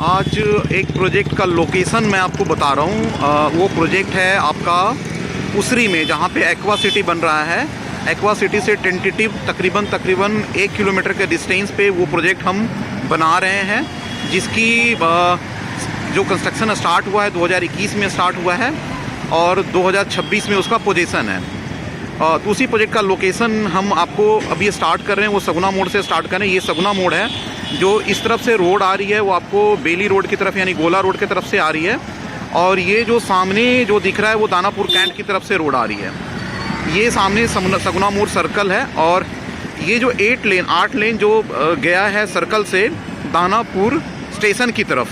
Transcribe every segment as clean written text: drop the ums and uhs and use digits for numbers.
आज एक प्रोजेक्ट का लोकेशन मैं आपको बता रहा हूँ। वो प्रोजेक्ट है आपका उसरी में, जहाँ पे एक्वा सिटी बन रहा है। एक्वा सिटी से टेंटेटिव तकरीबन 1 किलोमीटर के डिस्टेंस पे वो प्रोजेक्ट हम बना रहे हैं, जिसकी जो कंस्ट्रक्शन स्टार्ट हुआ है 2021 में स्टार्ट हुआ है और 2026 में उसका पोजीशन है। तो उसी प्रोजेक्ट का लोकेशन हम आपको अभी स्टार्ट कर रहे हैं। वो सगुना मोड़ से स्टार्ट कर रहे हैं। ये सगुना मोड़ है, जो इस तरफ से रोड आ रही है वो आपको बेली रोड की तरफ यानी गोला रोड की तरफ से आ रही है, और ये जो सामने जो दिख रहा है वो दानापुर कैंट की तरफ से रोड आ रही है। ये सामने सगुना मोड़ सर्कल है, और ये जो 8 लेन जो गया है सर्कल से दानापुर स्टेशन की तरफ,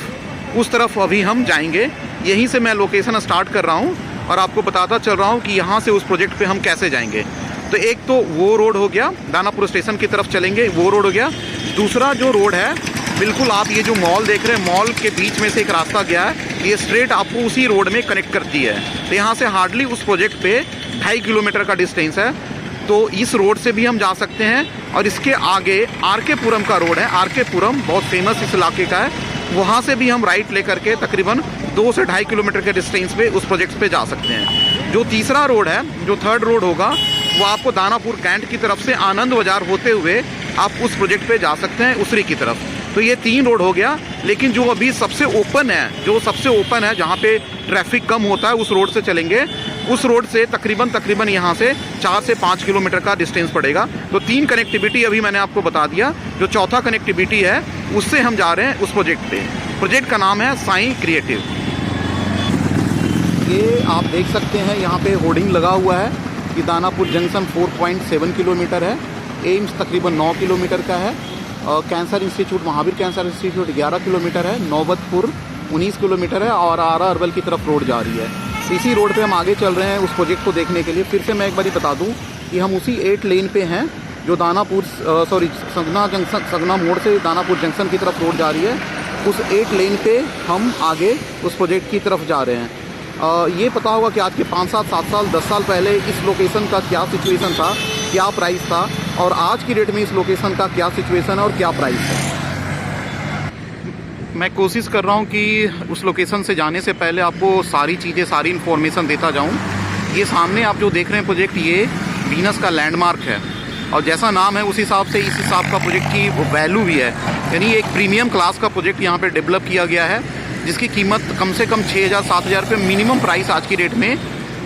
उस तरफ अभी हम जाएंगे। यहीं से मैं लोकेशन स्टार्ट कर रहा हूँ और आपको बताता चल रहा हूँ कि यहाँ से उस प्रोजेक्ट पे हम कैसे जाएंगे। तो एक तो वो रोड हो गया, दानापुर स्टेशन की तरफ चलेंगे, वो रोड हो गया। दूसरा जो रोड है, बिल्कुल आप ये जो मॉल देख रहे हैं, मॉल के बीच में से एक रास्ता गया है, ये स्ट्रेट आपको उसी रोड में कनेक्ट करती है। तो यहाँ से हार्डली उस प्रोजेक्ट पे 2.5 किलोमीटर का डिस्टेंस है। तो इस रोड से भी हम जा सकते हैं, और इसके आगे आर.के. पुरम का रोड है। आर.के. पुरम बहुत फेमस इस इलाके का है, वहाँ से भी हम राइट लेकर के तकरीबन 2 से 2.5 किलोमीटर के डिस्टेंस पे उस प्रोजेक्ट पे जा सकते हैं। जो तीसरा रोड है, जो थर्ड रोड होगा, वो आपको दानापुर कैंट की तरफ से आनंद बाजार होते हुए आप उस प्रोजेक्ट पे जा सकते हैं उसरी की तरफ। तो ये 3 रोड हो गया। लेकिन जो अभी सबसे ओपन है, जहाँ पे ट्रैफिक कम होता है, उस रोड से चलेंगे। उस रोड से तकरीबन यहाँ से 4 से 5 किलोमीटर का डिस्टेंस पड़ेगा। तो 3 कनेक्टिविटी अभी मैंने आपको बता दिया। जो चौथा कनेक्टिविटी है, उससे हम जा रहे हैं उस प्रोजेक्ट पे। प्रोजेक्ट का नाम है साई क्रिएटिव। ये आप देख सकते हैं, यहाँ पे होर्डिंग लगा हुआ है कि दानापुर जंक्शन 4.7 किलोमीटर है, एम्स तकरीबन 9 किलोमीटर का है, cancer institute, Mahavir cancer institute 11 kilometre है, नौबतपुर 19 किलोमीटर है, और आरा अरवल की तरफ रोड जा रही है। इसी रोड पे हम आगे चल रहे हैं उस प्रोजेक्ट को देखने के लिए। फिर से मैं एक बार बता दूं कि हम उसी 8 लेन पे हैं, जो सगुना मोड़ से दानापुर जंक्शन की तरफ रोड जा रही है। उस 8 लेन पे हम आगे उस प्रोजेक्ट की तरफ जा रहे हैं। ये पता होगा कि आज के 5 साल 7 साल 10 साल पहले इस लोकेशन का क्या सिचुएशन था, क्या प्राइस था, और आज की डेट में इस लोकेशन का क्या सिचुएशन है और क्या प्राइस है। मैं कोशिश कर रहा हूँ कि उस लोकेशन से जाने से पहले आपको सारी इन्फॉर्मेशन देता जाऊँ। ये सामने आप जो देख रहे हैं प्रोजेक्ट, ये वीनस का लैंडमार्क है, और जैसा नाम है उस हिसाब से इस हिसाब का प्रोजेक्ट की वैल्यू भी है। यानी एक प्रीमियम क्लास का प्रोजेक्ट यहाँ पे डेवलप किया गया है, जिसकी कीमत कम से कम 6,000-7,000 रुपये मिनिमम प्राइस आज की डेट में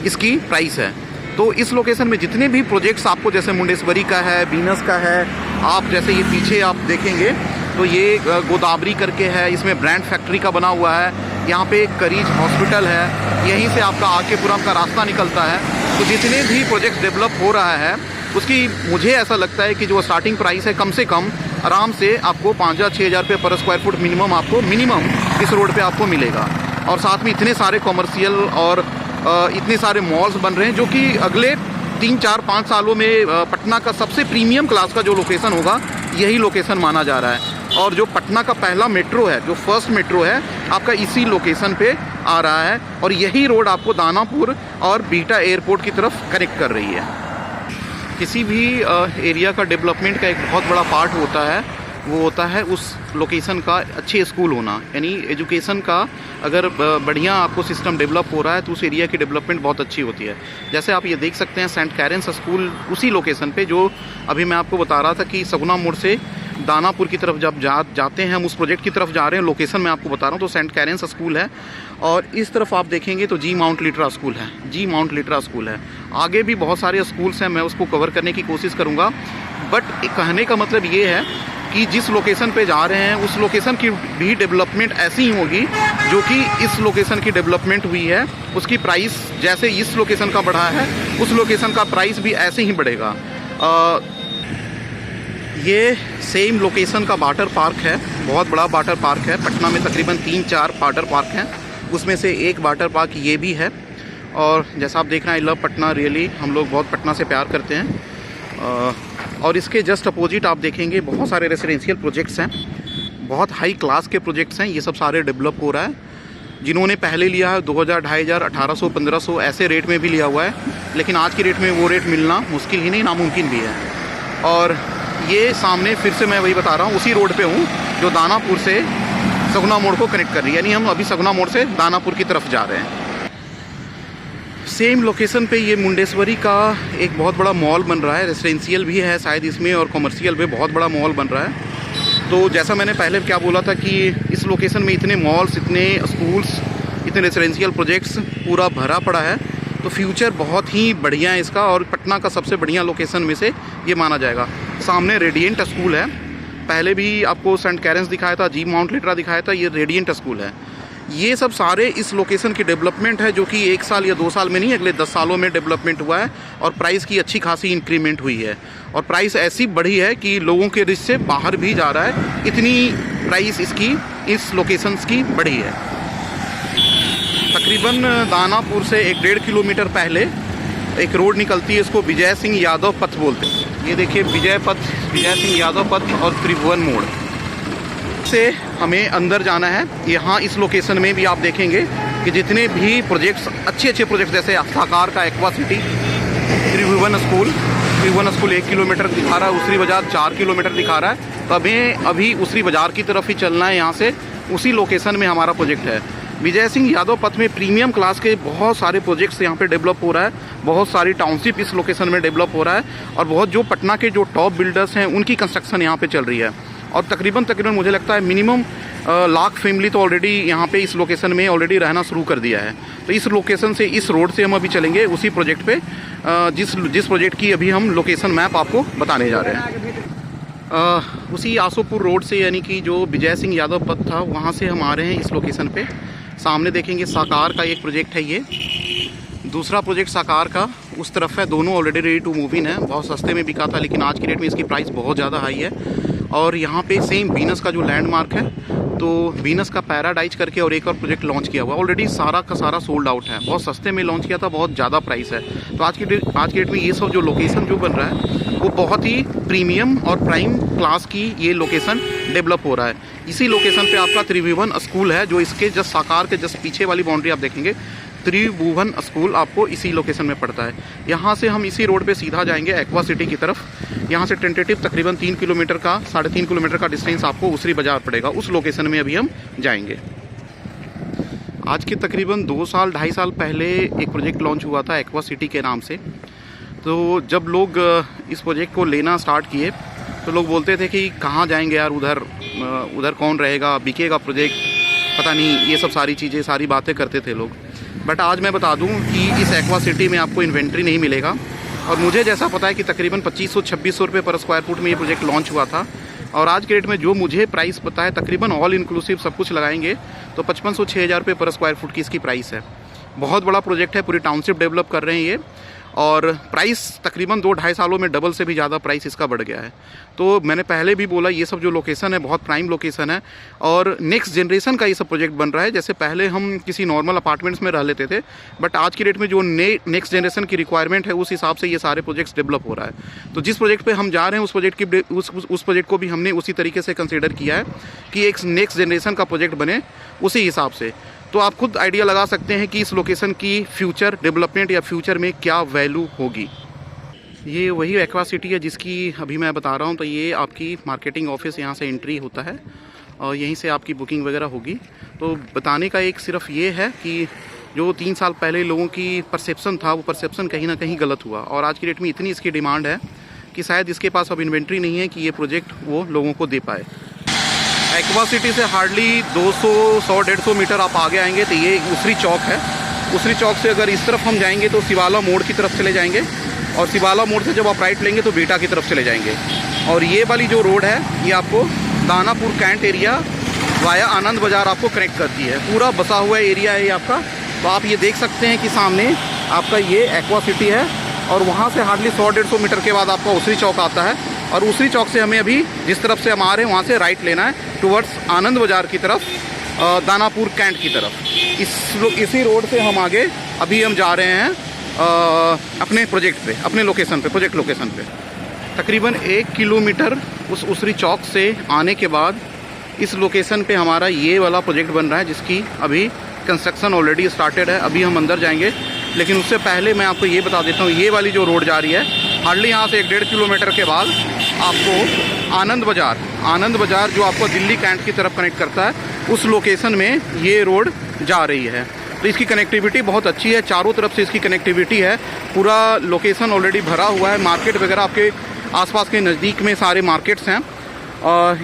इसकी प्राइस है। तो इस लोकेशन में जितने भी प्रोजेक्ट्स आपको, जैसे मुंडेश्वरी का है, वीनस का है, आप जैसे ये पीछे आप देखेंगे तो ये गोदावरी करके है, इसमें ब्रांड फैक्ट्री का बना हुआ है। यहाँ पे एक करीज हॉस्पिटल है, यहीं से आपका आर.के. पुरम का रास्ता निकलता है। तो जितने भी प्रोजेक्ट डेवलप हो रहा है, उसकी मुझे ऐसा लगता है कि जो स्टार्टिंग प्राइस है, कम से कम आराम से आपको 5,000-6,000 रुपये पर स्क्वायर फुट मिनिमम इस रोड पे आपको मिलेगा। और साथ में इतने सारे कॉमर्शियल और इतने सारे मॉल्स बन रहे हैं, जो कि अगले 3-4-5 सालों में पटना का सबसे प्रीमियम क्लास का जो लोकेशन होगा, यही लोकेशन माना जा रहा है। और जो पटना का पहला मेट्रो है, जो फर्स्ट मेट्रो है, आपका इसी लोकेशन पे आ रहा है, और यही रोड आपको दानापुर और बीटा एयरपोर्ट की तरफ कनेक्ट कर रही है। किसी भी एरिया का डेवलपमेंट का एक बहुत बड़ा पार्ट होता है, वो होता है उस लोकेशन का अच्छे स्कूल होना। यानी एजुकेशन का अगर बढ़िया आपको सिस्टम डेवलप हो रहा है, तो उस एरिया की डेवलपमेंट बहुत अच्छी होती है। जैसे आप ये देख सकते हैं, सेंट कैरेंस स्कूल उसी लोकेशन पे, जो अभी मैं आपको बता रहा था कि सगुना मोड़ से दानापुर की तरफ जब जाते हैं, हम उस प्रोजेक्ट की तरफ जा रहे हैं, लोकेशन मैं आपको बता रहा हूँ। तो सेंट कैरेंस स्कूल है, और इस तरफ आप देखेंगे तो जी माउंट लिटरा स्कूल है। आगे भी बहुत सारे स्कूल्स हैं, मैं उसको कवर करने की कोशिश करूँगा। बट कहने का मतलब ये है कि जिस लोकेशन पे जा रहे हैं, उस लोकेशन की भी डेवलपमेंट ऐसी ही होगी जो कि इस लोकेशन की डेवलपमेंट हुई है। उसकी प्राइस जैसे इस लोकेशन का बढ़ा है, उस लोकेशन का प्राइस भी ऐसे ही बढ़ेगा। ये सेम लोकेशन का वाटर पार्क है, बहुत बड़ा वाटर पार्क है। पटना में तकरीबन 3-4 वाटर पार्क हैं, उसमें से एक वाटर पार्क ये भी है। और जैसा आप देख रहे हैं, आई लव पटना, रियली हम लोग बहुत पटना से प्यार करते हैं। और इसके जस्ट अपोजिट आप देखेंगे बहुत सारे रेसिडेंशियल प्रोजेक्ट्स हैं, बहुत हाई क्लास के प्रोजेक्ट्स हैं। ये सब सारे डेवलप हो रहा है। जिन्होंने पहले लिया है 2,000, 2,500, 1,800, 1,500 ऐसे रेट में भी लिया हुआ है, लेकिन आज की डेट में वो रेट मिलना मुश्किल ही नहीं, नामुमकिन भी है। और ये सामने फिर से मैं वही बता रहा हूँ, उसी रोड पे हूँ जो दानापुर से सगुना मोड़ को कनेक्ट कर रही है, यानी हम अभी सगुना मोड़ से दानापुर की तरफ जा रहे हैं। सेम लोकेशन पे ये मुंडेश्वरी का एक बहुत बड़ा मॉल बन रहा है, रेसिडेंशियल भी है शायद इसमें और कमर्शियल भी बहुत बड़ा मॉल बन रहा है। तो जैसा मैंने पहले क्या बोला था कि इस लोकेशन में इतने मॉल्स, इतने स्कूल्स, इतने रेसिडेंशियल प्रोजेक्ट्स पूरा भरा पड़ा है, तो फ्यूचर बहुत ही बढ़िया है इसका और पटना का सबसे बढ़िया लोकेशन में से ये माना जाएगा। सामने रेडिएंट स्कूल है, पहले भी आपको सेंट कैरेंस दिखाया था, जी माउंट लिटरा दिखाया था, ये रेडिएंट स्कूल है। ये सब सारे इस लोकेशन की डेवलपमेंट है जो कि 1 साल या 2 साल में नहीं, अगले 10 सालों में डेवलपमेंट हुआ है और प्राइस की अच्छी खासी इंक्रीमेंट हुई है और प्राइस ऐसी बढ़ी है कि लोगों के रिच से बाहर भी जा रहा है, इतनी प्राइस इसकी इस लोकेशंस की बढ़ी है। तकरीबन दानापुर से 1-1.5 किलोमीटर पहले एक रोड निकलती है, इसको विजय सिंह यादव पथ बोलते हैं। ये देखिए विजय सिंह यादव पथ और त्रिभुवन मोड़ से हमें अंदर जाना है। यहाँ इस लोकेशन में भी आप देखेंगे कि जितने भी प्रोजेक्ट्स, अच्छे प्रोजेक्ट्स, जैसे साकार का एक्वा सिटी, त्रिभुवन स्कूल 1 किलोमीटर दिखा रहा है, उसरी बाज़ार 4 किलोमीटर दिखा रहा है। तो हमें अभी उसरी बाज़ार की तरफ ही चलना है, यहाँ से उसी लोकेशन में हमारा प्रोजेक्ट है। विजय सिंह यादव पथ में प्रीमियम क्लास के बहुत सारे प्रोजेक्ट्स यहाँ पे डेवलप हो रहा है, बहुत सारी टाउनशिप इस लोकेशन में डेवलप हो रहा है और बहुत जो पटना के जो टॉप बिल्डर्स हैं उनकी कंस्ट्रक्शन यहाँ पे चल रही है। और तकरीबन मुझे लगता है मिनिमम लाख फैमिली तो ऑलरेडी यहाँ पे इस लोकेशन में ऑलरेडी रहना शुरू कर दिया है। तो इस लोकेशन से, इस रोड से हम अभी चलेंगे उसी प्रोजेक्ट पे, जिस प्रोजेक्ट की अभी हम लोकेशन मैप आपको बताने जा रहे हैं। उसी आसोपुर रोड से, यानी कि जो विजय सिंह यादव पथ था, वहाँ से हम आ रहे हैं इस लोकेशन पे। सामने देखेंगे साकार का एक प्रोजेक्ट है, ये दूसरा प्रोजेक्ट साकार का उस तरफ है। दोनों already ready to move in है, बहुत सस्ते में बिका था, लेकिन आज की डेट में इसकी प्राइस बहुत ज़्यादा हाई है। और यहाँ पे सेम वीनस का जो लैंडमार्क है, तो वीनस का पैराडाइज करके और एक और प्रोजेक्ट लॉन्च किया हुआ, ऑलरेडी सारा का सारा सोल्ड आउट है, बहुत सस्ते में लॉन्च किया था, बहुत ज़्यादा प्राइस है। तो आज की डेट में ये सब जो लोकेशन जो बन रहा है वो बहुत ही प्रीमियम और प्राइम क्लास की ये लोकेशन डेवलप हो रहा है। इसी लोकेशन पे आपका त्रिभुवन स्कूल है, जो इसके जस्ट साकार के जस्ट पीछे वाली बाउंड्री आप देखेंगे, त्रिभुवन स्कूल आपको इसी लोकेशन में पड़ता है। यहाँ से हम इसी रोड पे सीधा जाएंगे एक्वा सिटी की तरफ। यहाँ से टेंटेटिव तकरीबन 3 किलोमीटर का, 3.5 किलोमीटर का डिस्टेंस आपको उसरी बाजार पड़ेगा, उस लोकेशन में अभी हम जाएंगे। आज के तकरीबन 2-2.5 साल पहले एक प्रोजेक्ट लॉन्च हुआ था एक्वा सिटी के नाम से। तो जब लोग इस प्रोजेक्ट को लेना स्टार्ट किए तो लोग बोलते थे कि कहाँ जाएंगे यार, उधर कौन रहेगा, बिकेगा प्रोजेक्ट, पता नहीं, ये सब सारी चीज़ें, सारी बातें करते थे लोग। बट आज मैं बता दूं कि इस एक्वा सिटी में आपको इन्वेंट्री नहीं मिलेगा और मुझे जैसा पता है कि तकरीबन 2500-2600 रुपये पर स्क्वायर फुट में ये प्रोजेक्ट लॉन्च हुआ था और आज के डेट में जो मुझे प्राइस पता है, तकरीबन ऑल इंक्लूसिव सब कुछ लगाएंगे तो 5500-6000 रुपये पर स्क्वायर फुट की इसकी प्राइस है। बहुत बड़ा प्रोजेक्ट है, पूरी टाउनशिप डेवलप कर रहे हैं ये और प्राइस तकरीबन 2-2.5 सालों में डबल से भी ज़्यादा प्राइस इसका बढ़ गया है। तो मैंने पहले भी बोला, ये सब जो लोकेशन है बहुत प्राइम लोकेशन है और नेक्स्ट जनरेशन का ये सब प्रोजेक्ट बन रहा है। जैसे पहले हम किसी नॉर्मल अपार्टमेंट्स में रह लेते थे, बट आज की डेट में जो नेक्स्ट जनरेशन की रिक्वायरमेंट है उस हिसाब से ये सारे प्रोजेक्ट्स डेवलप हो रहा है। तो जिस प्रोजेक्ट पर हम जा रहे हैं उस प्रोजेक्ट को भी हमने उसी तरीके से कंसिडर किया है कि एक नेक्स्ट जनरेशन का प्रोजेक्ट बने उसी हिसाब से। तो आप खुद आइडिया लगा सकते हैं कि इस लोकेशन की फ्यूचर डेवलपमेंट या फ्यूचर में क्या वैल्यू होगी। ये वही एक्वा सिटी है जिसकी अभी मैं बता रहा हूँ। तो ये आपकी मार्केटिंग ऑफिस, यहाँ से एंट्री होता है और यहीं से आपकी बुकिंग वगैरह होगी। तो बताने का एक सिर्फ ये है कि जो 3 साल पहले लोगों की परसेप्शन था, वो परसेप्शन कहीं ना कहीं गलत हुआ और आज की डेट में इतनी इसकी डिमांड है कि शायद इसके पास अब इन्वेंट्री नहीं है कि ये प्रोजेक्ट वो लोगों को दे पाए। एक्वा सिटी से हार्डली 200-150 मीटर आप आगे आएंगे तो ये उसरी चौक है। उसरी चौक से अगर इस तरफ हम जाएंगे तो शिवाला मोड़ की तरफ चले जाएंगे और शिवाला मोड़ से जब आप राइट लेंगे तो बेटा की तरफ चले जाएंगे। और ये वाली जो रोड है ये आपको दानापुर कैंट एरिया वाया आनंद बाज़ार आपको कनेक्ट करती है। पूरा बसा हुआ एरिया है ये आपका। तो आप ये देख सकते हैं कि सामने आपका ये एक्वा सिटी है और वहाँ से हार्डली 100-150 मीटर के बाद आपका उसरी चौक आता है और उसरी चौक से हमें अभी जिस तरफ से हम आ रहे हैं वहाँ से राइट लेना है टुवर्ड्स आनंद बाज़ार की तरफ, दानापुर कैंट की तरफ। इसी रोड से हम आगे अभी हम जा रहे हैं अपने प्रोजेक्ट पे, अपने लोकेशन पे, प्रोजेक्ट लोकेशन पे। तकरीबन 1 किलोमीटर उस उसरी चौक से आने के बाद इस लोकेशन पे हमारा ये वाला प्रोजेक्ट बन रहा है जिसकी अभी कंस्ट्रक्शन ऑलरेडी स्टार्टेड है। अभी हम अंदर जाएंगे, लेकिन उससे पहले मैं आपको ये बता देता हूँ, ये वाली जो रोड जा रही है हार्डली यहाँ से 1-1.5 किलोमीटर के बाद आपको आनंद बाज़ार जो आपको दिल्ली कैंट की तरफ कनेक्ट करता है, उस लोकेशन में ये रोड जा रही है। तो इसकी कनेक्टिविटी बहुत अच्छी है, चारों तरफ से इसकी कनेक्टिविटी है। पूरा लोकेशन ऑलरेडी भरा हुआ है, मार्केट वगैरह आपके आसपास के नज़दीक में सारे मार्केट्स हैं।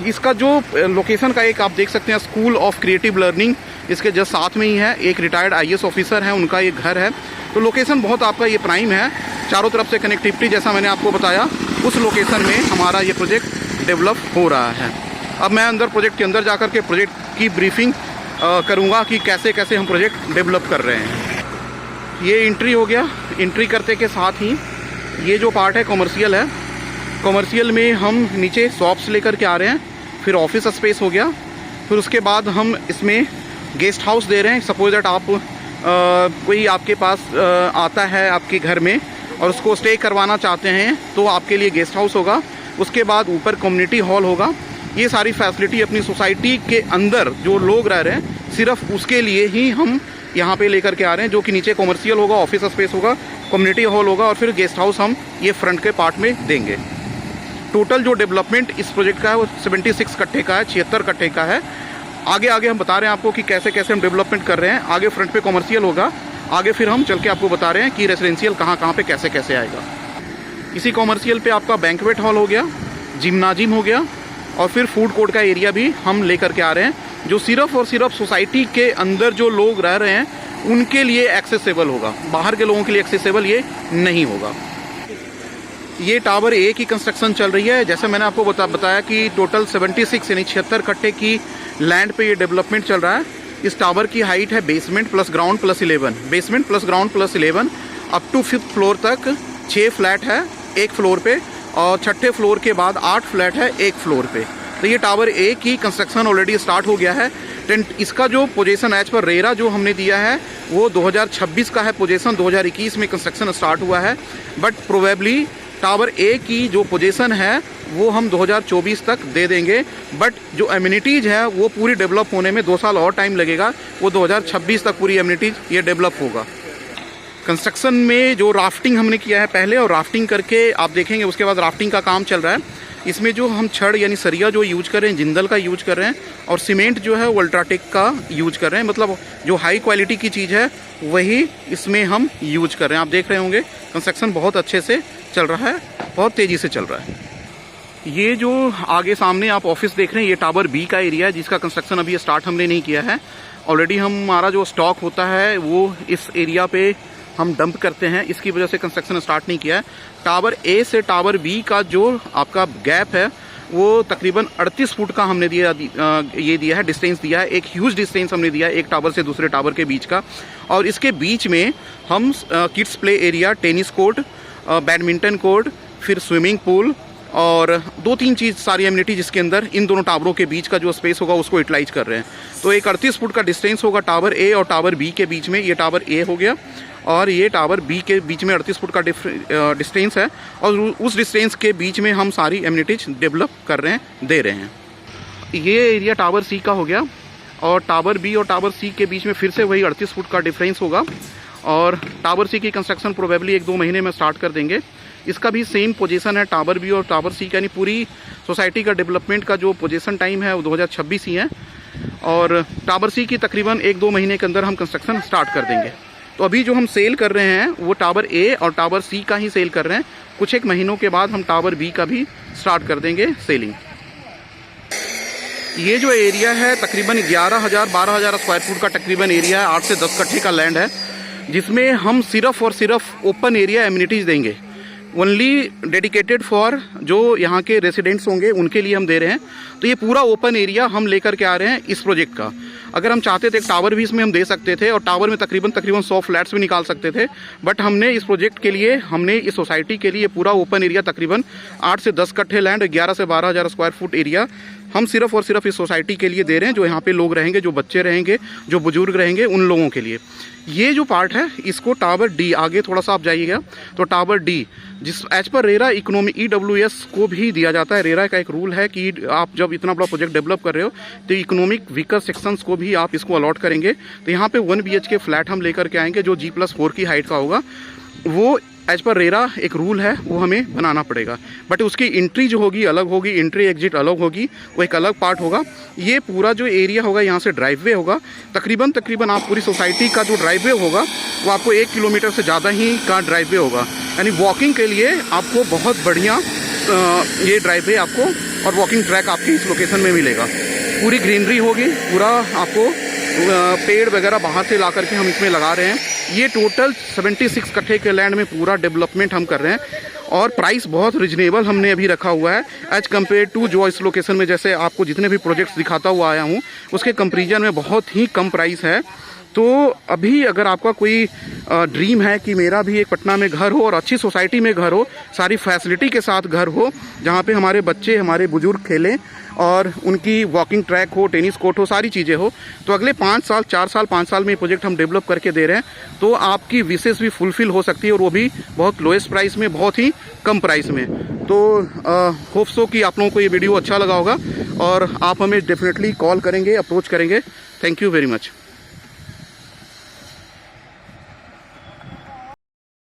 इसका जो लोकेशन का एक आप देख सकते हैं, स्कूल ऑफ क्रिएटिव लर्निंग इसके जस्ट साथ में ही है। एक रिटायर्ड IAS ऑफिसर है, उनका ये घर है। तो लोकेशन बहुत आपका ये प्राइम है, चारों तरफ से कनेक्टिविटी जैसा मैंने आपको बताया, उस लोकेशन में हमारा ये प्रोजेक्ट डेवलप हो रहा है। अब मैं अंदर प्रोजेक्ट के अंदर जाकर के प्रोजेक्ट की ब्रीफिंग करूँगा कि कैसे कैसे हम प्रोजेक्ट डेवलप कर रहे हैं। ये एंट्री हो गया। एंट्री करते के साथ ही ये जो पार्ट है कॉमर्शियल है। कॉमर्शियल में हम नीचे शॉप्स लेकर के आ रहे हैं, फिर ऑफिस स्पेस हो गया, फिर उसके बाद हम इसमें गेस्ट हाउस दे रहे हैं। सपोज दैट आप कोई आपके पास आता है आपके घर में और उसको स्टे करवाना चाहते हैं, तो आपके लिए गेस्ट हाउस होगा। उसके बाद ऊपर कम्युनिटी हॉल होगा। ये सारी फैसिलिटी अपनी सोसाइटी के अंदर जो लोग रह रहे हैं, सिर्फ उसके लिए ही हम यहाँ पे लेकर के आ रहे हैं, जो कि नीचे कॉमर्शियल होगा, ऑफिस स्पेस होगा, कम्युनिटी हॉल होगा और फिर गेस्ट हाउस हम ये फ्रंट के पार्ट में देंगे। टोटल जो डेवलपमेंट इस प्रोजेक्ट का है वो 76 कट्ठे का है, 76 कट्ठे का है। आगे हम बता रहे हैं आपको कि कैसे कैसे हम डेवलपमेंट कर रहे हैं। आगे फ्रंट पे कॉमर्शियल होगा, आगे फिर हम चल के आपको बता रहे हैं कि रेजिडेंशियल कहाँ पे कैसे कैसे आएगा। इसी कॉमर्शियल पे आपका बैंक्वेट हॉल हो गया, जिम्नाजिम हो गया और फिर फूड कोर्ट का एरिया भी हम लेकर के आ रहे हैं, जो सिर्फ और सिर्फ सोसाइटी के अंदर जो लोग रह रहे हैं उनके लिए एक्सेसिबल होगा, बाहर के लोगों के लिए एक्सेसिबल ये नहीं होगा। ये टावर A की कंस्ट्रक्शन चल रही है। जैसे मैंने आपको बताया कि टोटल 76 यानी 76 कट्टे की लैंड पे ये डेवलपमेंट चल रहा है। इस टावर की हाइट है basement plus ground plus 11, basement plus ground plus 11 up to 5th floor तक 6 फ्लैट है एक फ्लोर पे, और 6ठे फ्लोर के बाद 8 फ्लैट है एक फ्लोर पे। तो ये टावर A की कंस्ट्रक्शन ऑलरेडी स्टार्ट हो गया है। इसका जो पोजीशन एज पर रेरा जो हमने दिया है वो 2026 का है पोजीशन, 2021 में कंस्ट्रक्शन स्टार्ट हुआ है। बट प्रोबेबली टावर A की जो पोजीशन है वो हम 2024 तक दे देंगे, बट जो एमिनिटीज़ है वो पूरी डेवलप होने में 2 साल और टाइम लगेगा। वो 2026 तक पूरी एमिनिटीज़ ये डेवलप होगा। कंस्ट्रक्शन में जो राफ्टिंग हमने किया है पहले, और राफ्टिंग करके आप देखेंगे उसके बाद राफ्टिंग का काम चल रहा है। इसमें जो हम छड़ यानी सरिया जो यूज कर रहे हैं, जिंदल का यूज कर रहे हैं, और सीमेंट जो है वो अल्ट्राटेक का यूज कर रहे हैं। मतलब जो हाई क्वालिटी की चीज़ है वही इसमें हम यूज कर रहे हैं। आप देख रहे होंगे कंस्ट्रक्शन बहुत अच्छे से चल रहा है, बहुत तेज़ी से चल रहा है। ये जो आगे सामने आप ऑफिस देख रहे हैं, ये टावर B का एरिया है, जिसका कंस्ट्रक्शन अभी स्टार्ट हमने नहीं किया है। ऑलरेडी हमारा जो स्टॉक होता है वो इस एरिया पे हम डंप करते हैं, इसकी वजह से कंस्ट्रक्शन स्टार्ट नहीं किया है। टावर A से टावर B का जो आपका गैप है वो तकरीबन 38 फुट का हमने दिया है, डिस्टेंस दिया है। एक ह्यूज डिस्टेंस हमने दिया है एक टावर से दूसरे टावर के बीच का। और इसके बीच में हम kids play area, tennis court, badminton court, फिर स्विमिंग पूल और 2-3 चीज़ सारी एमिनिटी जिसके अंदर इन दोनों टावरों के बीच का जो स्पेस होगा उसको यूटिलाइज कर रहे हैं। तो एक 38 फुट का डिस्टेंस होगा टावर A और टावर B के बीच में। ये टावर A हो गया और ये टावर B के बीच में 38 फुट का डिस्टेंस है, और उस डिस्टेंस के बीच में हम सारी एमिनिटीज डेवलप कर रहे हैं, दे रहे हैं। ये एरिया टावर C का हो गया, और टावर B और टावर C के बीच में फिर से वही 38 फुट का डिफरेंस होगा। और टावर C की कंस्ट्रक्शन प्रोबेबली 1-2 महीने में स्टार्ट कर देंगे। इसका भी सेम पोजीशन है टावर B और टावर C का, यानी पूरी सोसाइटी का डेवलपमेंट का जो पोजीशन टाइम है वो 2026 ही है, और टावर C की तकरीबन 1-2 महीने के अंदर हम कंस्ट्रक्शन स्टार्ट कर देंगे। तो अभी जो हम सेल कर रहे हैं वो टावर A और टावर C का ही सेल कर रहे हैं। कुछ एक महीनों के बाद हम टावर B का भी स्टार्ट कर देंगे सेलिंग। ये जो एरिया है तकरीबन 11,000-12,000 स्क्वायर फुट का तकरीबन एरिया है, 8 से 10 कट्ठे का लैंड है, जिसमें हम सिर्फ और सिर्फ ओपन एरिया एमिनिटीज़ देंगे। ओनली डेडिकेटेड फॉर जो यहाँ के रेसिडेंट्स होंगे उनके लिए हम दे रहे हैं। तो ये पूरा ओपन एरिया हम लेकर के आ रहे हैं इस प्रोजेक्ट का। अगर हम चाहते थे एक टावर भी इसमें हम दे सकते थे, और टावर में तकरीबन 100 फ्लैट्स भी निकाल सकते थे, बट हमने इस प्रोजेक्ट के लिए, हमने इस सोसाइटी के लिए पूरा ओपन एरिया तकरीबन 8 से 10 कट्ठे लैंड, 11 से 12,000 स्क्वायर फुट एरिया हम सिर्फ और सिर्फ इस सोसाइटी के लिए दे रहे हैं। जो यहाँ पे लोग रहेंगे, जो बच्चे रहेंगे, जो बुजुर्ग रहेंगे, उन लोगों के लिए। ये जो पार्ट है इसको टावर D, आगे थोड़ा सा आप जाइएगा तो टावर D, जिस एज पर रेरा इकोनॉमी EWS को भी दिया जाता है। रेरा का एक रूल है कि आप जब इतना बड़ा प्रोजेक्ट डेवलप कर रहे हो तो इकोनॉमिक वीकर सेक्शंस को भी आप इसको अलॉट करेंगे। तो यहाँ पे 1 BHK फ्लैट हम लेकर के आएंगे जो G+4 की हाइट का होगा। वो एज पर रेरा एक रूल है, वो हमें बनाना पड़ेगा। बट उसकी एंट्री जो होगी अलग होगी, एंट्री एग्जिट अलग होगी, वो एक अलग पार्ट होगा। ये पूरा जो एरिया होगा यहाँ से ड्राइववे होगा, तकरीबन आप पूरी सोसाइटी का जो ड्राइववे होगा वो आपको 1 किलोमीटर से ज़्यादा ही का ड्राइववे होगा। यानी वॉकिंग के लिए आपको बहुत बढ़िया ये ड्राइववे आपको और वॉकिंग ट्रैक आपकी इस लोकेशन में मिलेगा। पूरी ग्रीनरी होगी, पूरा आपको पेड़ वगैरह बाहर से ला करके हम इसमें लगा रहे हैं। ये टोटल 76 कट्ठे के लैंड में पूरा डेवलपमेंट हम कर रहे हैं और प्राइस बहुत रिजनेबल हमने अभी रखा हुआ है एज कम्पेयर टू जो इस लोकेशन में जैसे आपको जितने भी प्रोजेक्ट्स दिखाता हुआ आया हूँ उसके कंपेरिजन में बहुत ही कम प्राइस है। तो अभी अगर आपका कोई ड्रीम है कि मेरा भी एक पटना में घर हो और अच्छी सोसाइटी में घर हो, सारी फैसिलिटी के साथ घर हो, जहाँ पे हमारे बच्चे हमारे बुजुर्ग खेलें और उनकी वॉकिंग ट्रैक हो, टेनिस कोर्ट हो, सारी चीज़ें हो, तो अगले 5 साल 4 साल 5 साल में ये प्रोजेक्ट हम डेवलप करके दे रहे हैं। तो आपकी विशेष भी फुलफिल हो सकती है और वो भी बहुत लोएस्ट प्राइस में, बहुत ही कम प्राइस में। तो होप सो कि आप लोगों को ये वीडियो अच्छा लगा होगा और आप हमें डेफिनेटली कॉल करेंगे, अप्रोच करेंगे। Thank you very much.